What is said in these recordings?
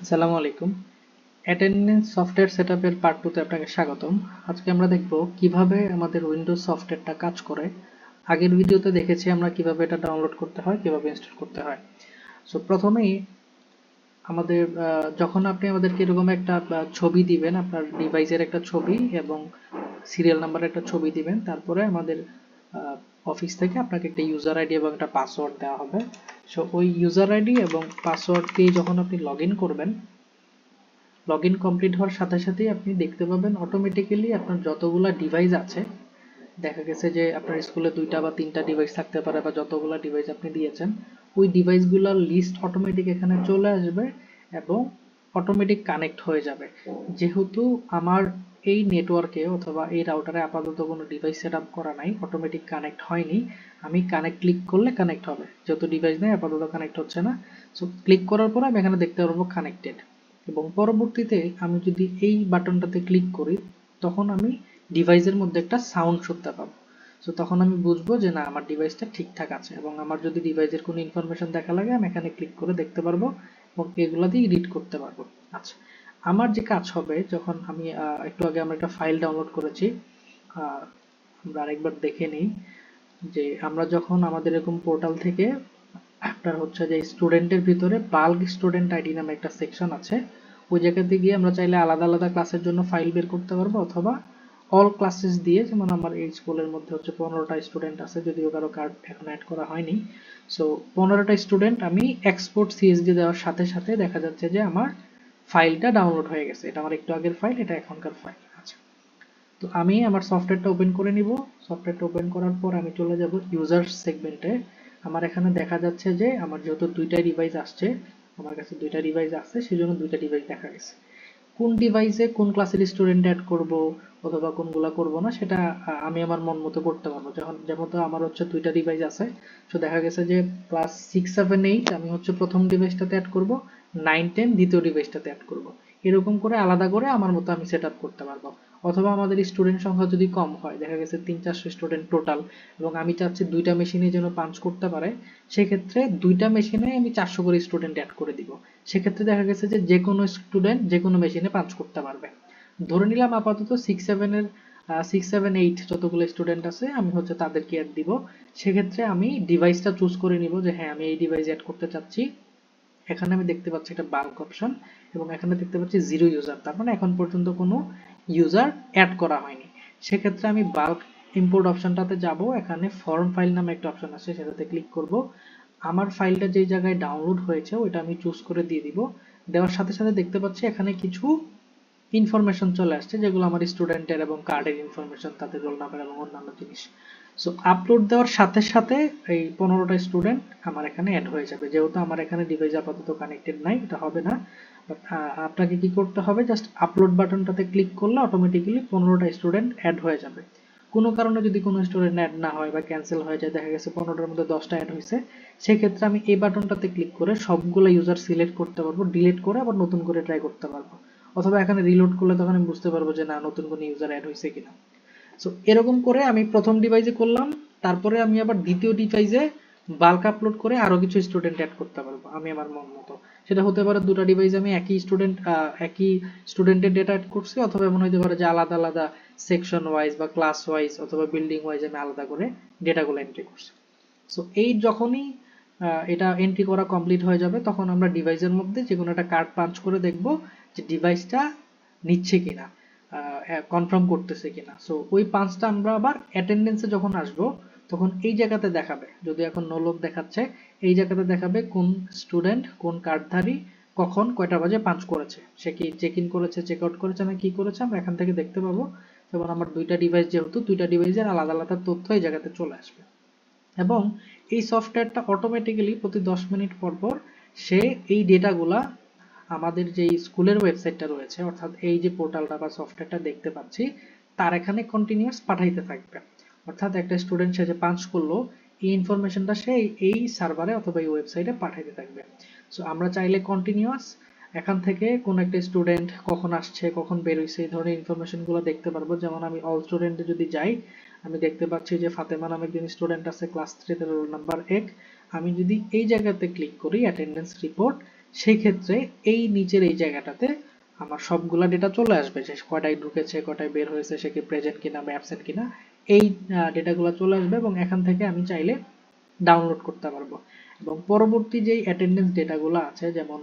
আসসালামু আলাইকুম। Attendance software সেটআপের part 2 তে আপনাকে স্বাগতম। আজকে আমরা দেখব কিভাবে আমাদের উইন্ডোজ সফটওয়্যারটা কাজ করে। আগের ভিডিওতে দেখেছি আমরা কিভাবে এটা ডাউনলোড করতে হয়, কিভাবে ইনস্টল করতে হয়। সো প্রথমেই আমাদের যখন আপনি আমাদেরকে এরকম একটা ছবি দিবেন, আপনার ডিভাইসের একটা ছবি এবং সিরিয়াল নাম্বারের একটা ছবি দিবেন, তারপরে আমাদের অফিস থেকে আপনাকে একটা ইউজার আইডি এবং একটা পাসওয়ার্ড দেওয়া হবে। সো ওই ইউজার আইডি এবং পাসওয়ার্ড দিয়ে যখন আপনি লগ ইন করবেন, লগ ইন কমপ্লিট হওয়ার সাথে সাথেই আপনি দেখতে পাবেন অটোমেটিক্যালি আপনার যতগুলা ডিভাইস আছে, দেখা গেছে যে আপনার স্কুলে 2টা বা 3টা ডিভাইস থাকতে পারে বা যতগুলা ডিভাইস আপনি দিয়েছেন, ওই ডিভাইসগুলোর লিস্ট অটোমেটিক এখানে চলে আসবে এবং অটোমেটিক কানেক্ট হয়ে যাবে। যেহেতু আমার এই নেটওয়ার্কে অথবা এই রাউটারে আপাতত কোনো ডিভাইস সেট আপ করা নাই, অটোমেটিক কানেক্ট হয়নি, আমি কানেক্ট ক্লিক করলে কানেক্ট হবে। যেহেতু ডিভাইস নেই আপাতত কানেক্ট হচ্ছে না। সো ক্লিক করার পর আমি এখানে দেখতে পারবো কানেক্টেড, এবং পরবর্তীতে আমি যদি এই বাটনটাতে ক্লিক করি তখন আমি ডিভাইসের মধ্যে একটা সাউন্ড শুনতে পাবো। সো তখন আমি বুঝবো যে না, আমার ডিভাইসটা ঠিকঠাক আছে, এবং আমার যদি ডিভাইসের কোনো ইনফরমেশন দেখা লাগে আমি এখানে ক্লিক করে দেখতে পারবো এবং এগুলো দিয়ে এডিট করতে পারবো। আচ্ছা, আমার যে কাজ হবে, যখন আমি একটু আগে আমরা একটা ফাইল ডাউনলোড করেছি, আমরা আরেকবার দেখে নিই যে আমরা যখন আমাদের এরকম পোর্টাল থেকে আপনার হচ্ছে যে স্টুডেন্টের ভিতরে বাল্ক স্টুডেন্ট আইডি নামে একটা সেকশন আছে, ওই জায়গাতে গিয়ে আমরা চাইলে আলাদা আলাদা ক্লাসের জন্য ফাইল বের করতে পারবো, অথবা অল ক্লাসেস দিয়ে, যেমন আমার এই স্কুলের মধ্যে হচ্ছে 15টা স্টুডেন্ট আছে, যদিও কারো কার্ড এখন অ্যাড করা হয়নি। সো 15টা স্টুডেন্ট আমি এক্সপোর্ট সিএসভি দেওয়ার সাথে সাথে দেখা যাচ্ছে যে আমার ফাইলটা ডাউনলোড হয়ে গেছে। এটা আমার একটু আগের ফাইল, এটা এখনকার ফাইল। আচ্ছা, তো আমি আমার সফটওয়্যারটা ওপেন করে নিব। সফটওয়্যারটা ওপেন করার পর আমি চলে যাব ইউজার সেগমেন্টে। আমার এখানে দেখা যাচ্ছে যে আমার যেহেতু 2টা ডিভাইস আসছে, আমার কাছে 2টা ডিভাইস আছে, সেজন্য 2টা ডিভাইস দেখা গেছে। কোন ডিভাইসে কোন ক্লাসের স্টুডেন্ট অ্যাড করব অথবা কোনগুলা করব না, সেটা আমি আমার মন মতো করতে পারবো। যখন যেমন তো আমার হচ্ছে 2টা ডিভাইস আছে, তো দেখা গেছে যে ক্লাস 6, 7, 8 আমি হচ্ছে প্রথম ডিভাইসটাতে অ্যাড করব, 9, 10 দ্বিতীয় ডিভাইসটাতে অ্যাড করব। এরকম করে আলাদা করে আমার মতো আমি সেট আপ করতে পারবো। অথবা আমাদের স্টুডেন্ট সংখ্যা যদি কম হয়, দেখা গেছে 300-400 স্টুডেন্ট টোটাল, এবং আমি চাচ্ছি 2টা মেশিনে যেন পাঞ্চ করতে পারে, সেক্ষেত্রে 2টা মেশিনে আমি 400 করে স্টুডেন্ট অ্যাড করে দিব। সেক্ষেত্রে দেখা গেছে যে যে কোনো স্টুডেন্ট যে কোনো মেশিনে পাঞ্চ করতে পারবে। ধরে নিলাম আপাতত 6, 7 যতগুলো স্টুডেন্ট আছে আমি হচ্ছে তাদেরকে অ্যাড দিব। সেক্ষেত্রে আমি ডিভাইসটা চুজ করে নিব যে হ্যাঁ, আমি এই ডিভাইস অ্যাড করতে চাচ্ছি। এখানে আমি দেখতে পাচ্ছি একটা বাল্ক অপশন, এবং এখানে দেখতে পাচ্ছি জিরো ইউজার, তার মানে এখন পর্যন্ত কোনো ইউজার অ্যাড করা হয়নি। সেক্ষেত্রে আমি বাল্ক ইম্পোর্ট অপশনটাতে যাব, এখানে ফর্ম ফাইল নামে একটা অপশন আছে, সেটাতে ক্লিক করব। আমার ফাইলটা যেই জায়গায় ডাউনলোড হয়েছে ওইটা আমি চুজ করে দিয়ে দিব। দেওয়ার সাথে সাথে দেখতে পাচ্ছি এখানে কিছু ইনফরমেশন চলে আসছে, যেগুলো আমার স্টুডেন্টের এবং কার্ডের ইনফরমেশন, তাদের রোল নাম্বার এবং অন্যান্য জিনিস। সো আপলোড দেওয়ার সাথে সাথে এই 15টা স্টুডেন্ট আমার এখানে অ্যাড হয়ে যাবে। যেহেতু আমার এখানে ডিভাইস আপাতত কানেক্টেড নাই, এটা হবে না। বাট আপনাকে কি করতে হবে, জাস্ট আপলোড বাটনটাতে ক্লিক করলে অটোমেটিক্যালি 15টা স্টুডেন্ট অ্যাড হয়ে যাবে। কোনো কারণে যদি কোনো স্টুডেন্ট অ্যাড না হয় বা ক্যান্সেল হয়ে যায়, দেখা গেছে 15টার মধ্যে 10টা অ্যাড হয়েছে, সেক্ষেত্রে আমি এই বাটনটাতে ক্লিক করে সবগুলো ইউজার সিলেক্ট করতে পারবো, ডিলিট করে আবার নতুন করে ট্রাই করতে পারবো। অথবা এখানে রিলোড করলে তখন আমি বুঝতে পারবো যে না, নতুন কোনো ইউজার অ্যাড হয়েছে কিনা। সো এরকম করে আমি প্রথম ডিভাইসে করলাম, তারপরে আমি আবার দ্বিতীয় ডিভাইসে বাল্ক আপলোড করে আরো কিছু স্টুডেন্ট অ্যাড করতে পারবো আমি আমার মন মতো। সেটা হতে পারে দুটো ডিভাইসে আমি একই স্টুডেন্টের ডেটা অ্যাড করছি, অথবা এমন হতে পারে যে আলাদা আলাদা সেকশন ওয়াইজ বা ক্লাস ওয়াইজ অথবা বিল্ডিং ওয়াইজ আমি আলাদা করে ডেটাগুলো এন্ট্রি করছি। সো এই যখনই এটা এন্ট্রি করা কমপ্লিট হয়ে যাবে, তখন আমরা ডিভাইসের মধ্যে যে কোনো একটা কার্ড পাঞ্চ করে দেখব যে ডিভাইসটা নিচ্ছে কিনা, কনফার্ম করতেছে কিনা। সো ওই পাঁচটা আমরা আবার অ্যাটেন্ডেন্সে যখন আসবো, তখন এই জায়গাতে দেখাবে, যদি এখন নো লোক দেখাচ্ছে, এই জায়গাতে দেখাবে কোন স্টুডেন্ট কোন কার্ডধারী কখন কয়টা বাজে পাঞ্চ করেছে, সে কি চেক ইন করেছে, চেক আউট করেছে না কি করেছে, আমরা এখান থেকে দেখতে পাবো। যেমন আমার 2টা ডিভাইস, যেহেতু 2টা ডিভাইসের আলাদা আলাদা তথ্য এই জায়গাতে চলে আসবে। এবং এই সফটওয়্যারটা অটোমেটিক্যালি প্রতি 10 মিনিট পর পর সে এই ডেটাগুলা আমাদের যে স্কুলের ওয়েবসাইটটা রয়েছে, অর্থাৎ এই যে পোর্টালটা বা সফটওয়্যারটা দেখতে পাচ্ছি, তার এখানে কন্টিনিউয়াস পাঠাইতে থাকবে। অর্থাৎ একটা স্টুডেন্ট সে যে পাঞ্চ করলো, এই ইনফরমেশনটা সে এই সার্ভারে অথবা এই ওয়েবসাইটে পাঠাইতে থাকবে। সো আমরা চাইলে কন্টিনিউয়াস এখান থেকে কোন একটা স্টুডেন্ট কখন আসছে কখন বের হইছে এই ধরনের ইনফরমেশনগুলো দেখতে পারবো। যেমন আমি অল স্টুডেন্টে যদি যাই, আমি দেখতে পাচ্ছি যে ফাতেমা নামে একজন স্টুডেন্ট আছে ক্লাস 3 তে, রোল নাম্বার 1। আমি যদি এই জায়গাতে ক্লিক করি অ্যাটেন্ডেন্স রিপোর্ট, সেই ক্ষেত্রে এই নিচের এই জায়গাটাতে আমার সবগুলা ডেটা চলে আসবে, যে কয়টায় ঢুকেছে, কয়টায় বের হয়েছে, সে কি প্রেজেন্ট কিনা বা অ্যাবসেন্ট কিনা, এই ডেটাগুলো চলে আসবে এবং এখান থেকে আমি চাইলে ডাউনলোড করতে পারবো। এবং পরবর্তী যেই অ্যাটেন্ডেন্স ডেটাগুলো আছে, যেমন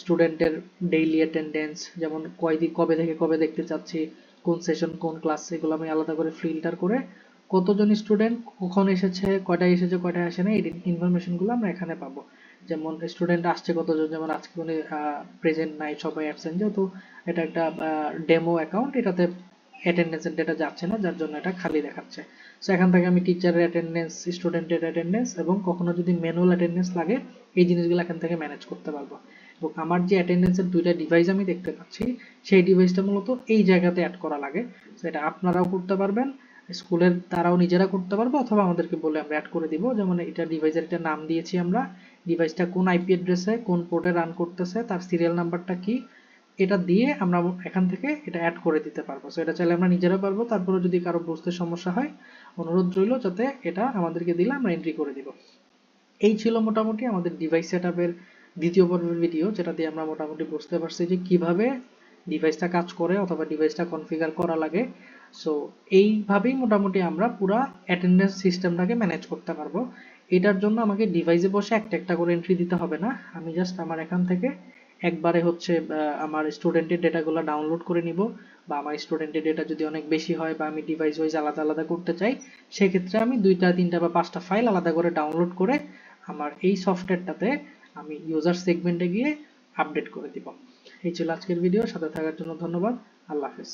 স্টুডেন্টের ডেইলি অ্যাটেন্ডেন্স, যেমন কবে থেকে কবে দেখতে চাচ্ছি, কোন সেশন কোন ক্লাস, এগুলো আমি আলাদা করে ফিল্টার করে কতজন স্টুডেন্ট কখন এসেছে, কয়টায় এসেছে, কয়টায় আসে না, এই ইনফরমেশনগুলো আমরা এখানে পাবো। যেমন স্টুডেন্ট আসছে কতজন, যেমন আজকে কোনো প্রেজেন্ট নাই, সবাই অ্যাবসেন্ট, যেহেতু এটা একটা ডেমো অ্যাকাউন্ট, এটাতে অ্যাটেন্ডেন্সের ডেটা যাচ্ছে না, যার জন্য এটা খালি দেখাচ্ছে। সো এখান থেকে আমি টিচারের অ্যাটেন্ডেন্স, স্টুডেন্টের অ্যাটেন্ডেন্স এবং কখনো যদি ম্যানুয়াল অ্যাটেন্ডেন্স লাগে, এই জিনিসগুলো এখান থেকে ম্যানেজ করতে পারবো। এবং আমার যে অ্যাটেন্ডেন্সের দুইটা ডিভাইস আমি দেখতে পাচ্ছি, সেই ডিভাইসটা মূলত এই জায়গাতে অ্যাড করা লাগে। সো এটা আপনারাও করতে পারবেন, স্কুলের তারাও নিজেরা করতে পারবে, অথবা আমাদেরকে বলে আমরা অ্যাড করে দিব। যেমন এটা ডিভাইসের একটা নাম দিয়েছি আমরা, ডিভাইসটা কোন আইপি অ্যাড্রেসে কোন পোর্টে রান করতেছে, তার সিরিয়াল নাম্বারটা কি, এটা দিয়ে আমরা এখান থেকে এটা অ্যাড করে দিতে পারবো। সো এটা চাইলে আমরা নিজেরা পারবো, তারপরে যদি কারো বুঝতে সমস্যা হয় অনুরোধ রইল যাতে এটা আমাদেরকে দিলে আমরা এন্ট্রি করে দিব। এই ছিল মোটামুটি আমাদের ডিভাইস সেটআপের দ্বিতীয় পর্বের ভিডিও, যেটা দিয়ে আমরা মোটামুটি বুঝতে পারছি যে কিভাবে ডিভাইসটা কাজ করে অথবা ডিভাইসটা কনফিগার করা লাগে। সো এইভাবেই মোটামুটি আমরা পুরা অ্যাটেন্ডেন্স সিস্টেমটাকে ম্যানেজ করতে পারবো। এটার জন্য আমাকে ডিভাইসে বসে একটা একটা করে এন্ট্রি দিতে হবে না, আমি জাস্ট আমার এখান থেকে একবারে হচ্ছে আমার স্টুডেন্টের ডেটাগুলো ডাউনলোড করে নিব, বা আমার স্টুডেন্টের ডেটা যদি অনেক বেশি হয় বা আমি ডিভাইস ওয়াইজ আলাদা আলাদা করতে চাই, সেক্ষেত্রে আমি 2টা 3টা বা 5টা ফাইল আলাদা করে ডাউনলোড করে আমার এই সফটওয়্যারটাতে আমি ইউজার সেগমেন্টে গিয়ে আপডেট করে দিব। এই ছিল আজকের ভিডিও, সাথে থাকার জন্য ধন্যবাদ। আল্লাহ হাফেজ।